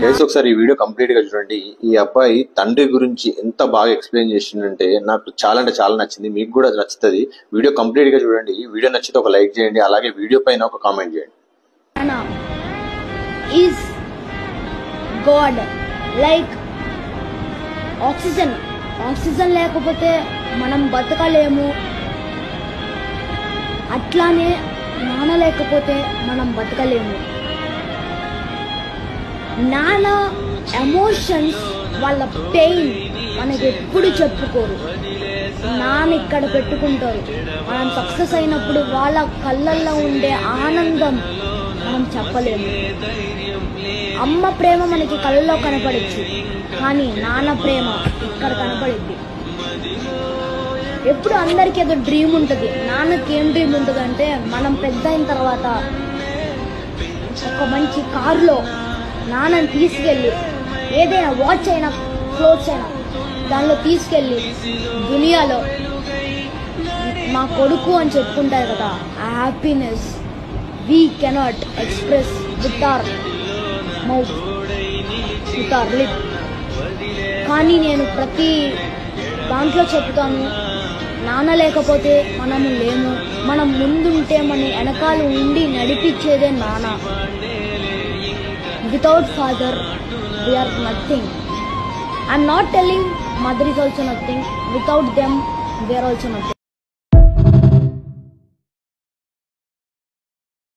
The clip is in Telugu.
గైస్ ఒకసారి ఈ వీడియో కంప్లీట్ గా చూడండి. ఈ అబ్బాయి తండ్రి గురించి ఎంత బాగా ఎక్స్ప్లెయిన్ చేసిందంటే నాకు చాలా అంటే చాలా నచ్చింది. మీకు కూడా నచ్చుతుంది. వీడియో కంప్లీట్ గా చూడండి. వీడియో నచ్చితే ఒక లైక్ చేయండి, అలాగే వీడియో పైన ఒక కామెంట్ చేయండి. Is God like oxygen. Oxygen లేకపోతే మనం బతకలేము. అట్లానే నాన్న లేకపోతే మనం బతకలేము. నాన్న ఎమోషన్స్, వాళ్ళ పెయిన్ మనకి ఎప్పుడు చెప్పుకోరు. నాన్న ఇక్కడ పెట్టుకుంటారు. మనం సక్సెస్ అయినప్పుడు వాళ్ళ కళ్ళల్లో ఉండే ఆనందం మనం చెప్పలేము. అమ్మ ప్రేమ మనకి కళ్ళలో కనపడచ్చు, కానీ నాన్న ప్రేమ ఇక్కడ కనపడుద్ది. ఎప్పుడు అందరికీ ఏదో డ్రీమ్ ఉంటుంది. నాన్నకి ఏం డ్రీమ్ ఉంటుంది అంటే, మనం పెద్ద అయిన తర్వాత ఒక మంచి కారులో నాన్నని తీసుకెళ్ళి, ఏదైనా వాచ్ అయినా క్లోత్స్ అయినా దానిలో తీసుకెళ్ళి దునియాలో మా కొడుకు అని చెప్పుకుంటారు కదా. ఆ happiness we cannot express with our mouth, with our lip. కానీ నేను ప్రతి దాంట్లో చెప్తాను, నాన్న లేకపోతే మనము లేము. మనం ముందుంటే మన వెనకాల ఉండి నడిపించేదే నాన్న. Without father, we are nothing. I'm not telling mother is also nothing. Without them, we are also nothing.